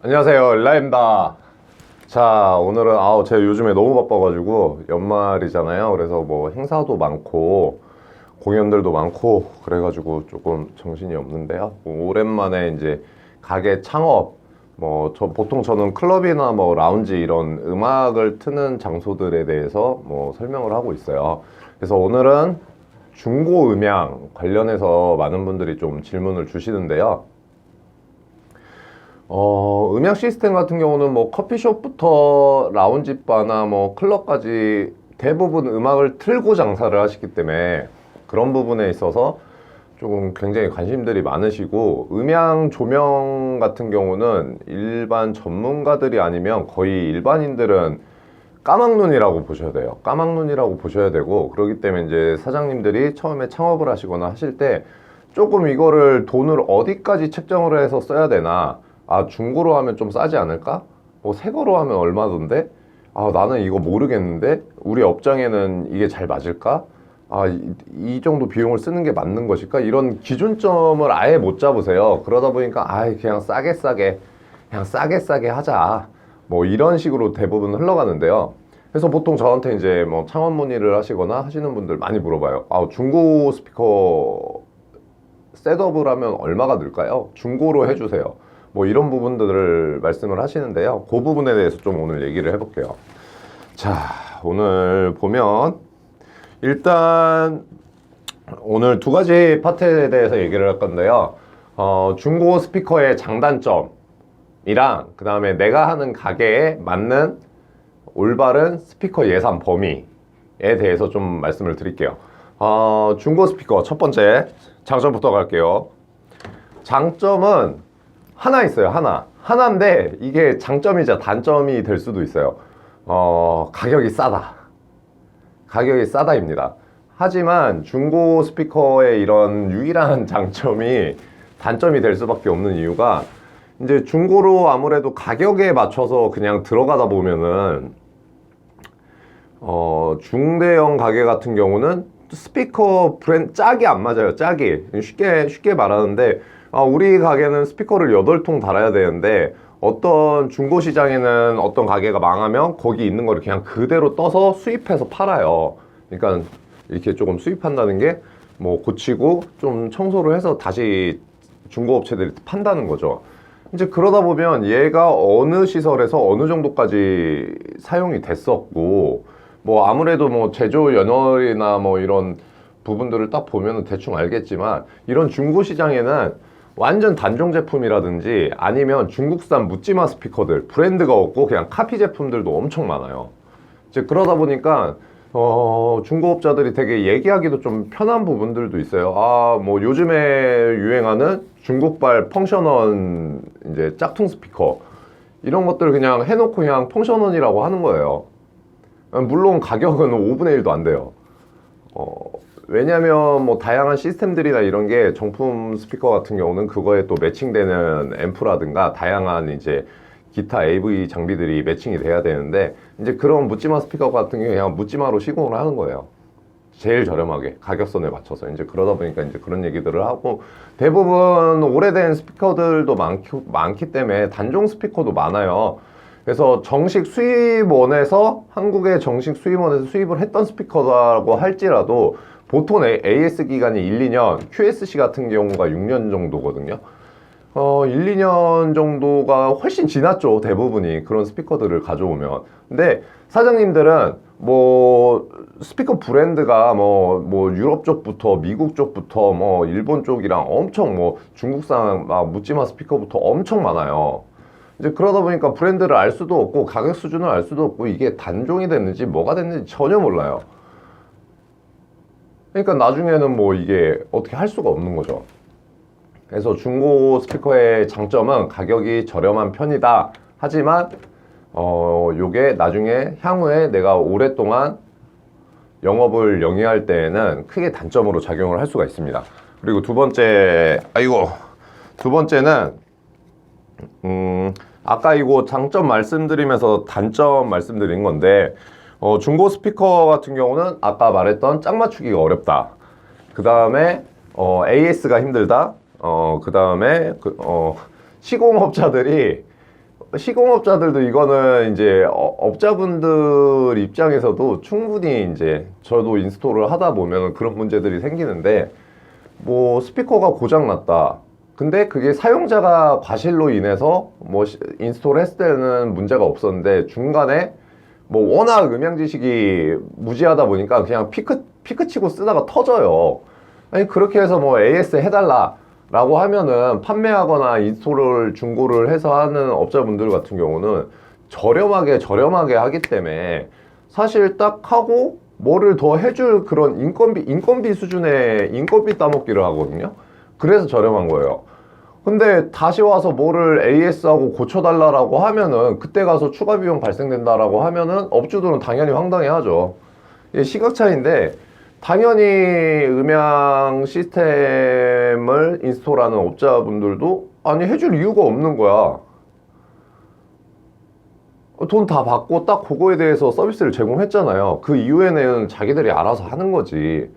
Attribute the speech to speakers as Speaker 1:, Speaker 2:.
Speaker 1: 안녕하세요, 일라입니다. 자, 오늘은 제가 요즘에 너무 바빠가지고 연말이잖아요. 그래서 뭐 행사도 많고 공연들도 많고 그래가지고 조금 정신이 없는데요. 뭐 오랜만에 이제 가게 창업, 보통 저는 클럽이나 뭐 라운지 이런 음악을 트는 장소들에 대해서 뭐 설명을 하고 있어요. 그래서 오늘은 중고 음향 관련해서 많은 분들이 좀 질문을 주시는데요. 음향 시스템 같은 경우는 뭐 커피숍부터 라운지 바나 뭐 클럽까지 대부분 음악을 틀고 장사를 하시기 때문에 그런 부분에 있어서 조금 굉장히 관심들이 많으시고, 음향 조명 같은 경우는 일반 전문가들이 아니면 거의 일반인들은 까막눈이라고 보셔야 돼요. 까막눈이라고 보셔야 되고, 그렇기 때문에 이제 사장님들이 처음에 창업을 하시거나 하실 때 조금 이거를 돈을 어디까지 책정을 해서 써야 되나, 중고로 하면 좀 싸지 않을까? 새 거로 하면 얼마던데? 나는 이거 모르겠는데? 우리 업장에는 이게 잘 맞을까? 이 정도 비용을 쓰는 게 맞는 것일까? 이런 기준점을 아예 못 잡으세요. 그러다 보니까 그냥 그냥 싸게 하자, 뭐 이런 식으로 대부분 흘러가는데요. 그래서 보통 저한테 이제 뭐 창업 문의를 하시거나 하시는 분들 많이 물어봐요. 중고 스피커 셋업을 하면 얼마가 들까요? 중고로 해주세요. 뭐 이런 부분들을 말씀을 하시는데요. 그 부분에 대해서 좀 오늘 얘기를 해볼게요. 자, 오늘 보면 일단 오늘 두 가지 파트에 대해서 얘기를 할 건데요. 중고 스피커의 장단점이랑 그 다음에 내가 하는 가게에 맞는 올바른 스피커 예산 범위에 대해서 좀 말씀을 드릴게요. 중고 스피커 첫 번째 장점부터 갈게요. 장점은 하나 있어요. 하나인데 이게 장점이자 단점이 될 수도 있어요. 가격이 싸다입니다. 하지만 중고 스피커의 이런 유일한 장점이 단점이 될 수밖에 없는 이유가, 이제 중고로 아무래도 가격에 맞춰서 그냥 들어가다 보면은 중대형 가게 같은 경우는 스피커 브랜드 짝이 안 맞아요. 짝이 쉽게 말하는데, 우리 가게는 스피커를 8통 달아야 되는데 어떤 중고 시장에는 어떤 가게가 망하면 거기 있는 거를 그냥 그대로 떠서 수입해서 팔아요. 그러니까 이렇게 조금 수입한다는 게 뭐 고치고 좀 청소를 해서 다시 중고업체들이 판다는 거죠. 이제 그러다 보면 얘가 어느 시설에서 어느 정도까지 사용이 됐었고, 뭐 아무래도 뭐 제조 연월이나 뭐 이런 부분들을 딱 보면 대충 알겠지만, 이런 중고 시장에는 완전 단종 제품이라든지 아니면 중국산 묻지마 스피커들, 브랜드가 없고 그냥 카피 제품들도 엄청 많아요. 이제 그러다 보니까 중고업자들이 되게 얘기하기도 좀 편한 부분들도 있어요. 뭐 요즘에 유행하는 중국발 펑션원 이제 짝퉁 스피커, 이런 것들 그냥 해놓고 그냥 펑션원이라고 하는 거예요. 물론 가격은 5분의 1도 안 돼요. 왜냐면 뭐 다양한 시스템들이나 이런 게 정품 스피커 같은 경우는 그거에 또 매칭되는 앰프라든가 다양한 이제 기타 AV 장비들이 매칭이 돼야 되는데, 이제 그런 묻지마 스피커 같은 경우 그냥 묻지마로 시공을 하는 거예요. 제일 저렴하게 가격선에 맞춰서. 이제 그러다 보니까 이제 그런 얘기들을 하고, 대부분 오래된 스피커들도 많기 때문에 단종 스피커도 많아요. 그래서 정식 수입원에서, 한국의 정식 수입원에서 수입을 했던 스피커라고 할지라도 보통 AS 기간이 1, 2년, QSC 같은 경우가 6년 정도거든요. 1, 2년 정도가 훨씬 지났죠. 대부분이 그런 스피커들을 가져오면. 근데 사장님들은 뭐 스피커 브랜드가 뭐 유럽 쪽부터 미국 쪽부터 뭐 일본 쪽이랑 엄청 뭐 중국산 막 묻지마 스피커부터 엄청 많아요. 이제 그러다 보니까 브랜드를 알 수도 없고 가격 수준을 알 수도 없고 이게 단종이 됐는지 뭐가 됐는지 전혀 몰라요. 그러니까 나중에는 뭐 이게 어떻게 할 수가 없는 거죠. 그래서 중고 스피커의 장점은 가격이 저렴한 편이다. 하지만 요게 나중에 향후에 내가 오랫동안 영업을 영위할 때에는 크게 단점으로 작용을 할 수가 있습니다. 그리고 두 번째는 아까 이거 장점 말씀드리면서 단점 말씀드린 건데, 중고 스피커 같은 경우는 아까 말했던 짝 맞추기가 어렵다. 그 다음에 AS가 힘들다. 그 다음에 시공업자들이 시공업자들도 이거는 이제 업자분들 입장에서도 충분히 이제 저도 인스톨을 하다 보면 그런 문제들이 생기는데, 뭐 스피커가 고장 났다. 근데 그게 사용자가 과실로 인해서 뭐 인스톨 했을 때는 문제가 없었는데 중간에 뭐 워낙 음향 지식이 무지하다 보니까 그냥 피크 치고 쓰다가 터져요. 아니 그렇게 해서 뭐 AS 해달라 라고 하면은 판매하거나 인스톨을 중고를 해서 하는 업자분들 같은 경우는 저렴하게 하기 때문에 사실 딱 하고 뭐를 더 해줄 그런 인건비 수준의 인건비 따먹기를 하거든요. 그래서 저렴한 거예요. 근데 다시 와서 뭐를 AS하고 고쳐달라고 하면은 그때 가서 추가 비용 발생된다라고 하면은 업주들은 당연히 황당해 하죠. 이게 시각 차이인데 당연히 음향 시스템을 인스톨하는 업자분들도 아니 해줄 이유가 없는 거야. 돈 다 받고 딱 그거에 대해서 서비스를 제공했잖아요. 그 이후에는 자기들이 알아서 하는 거지.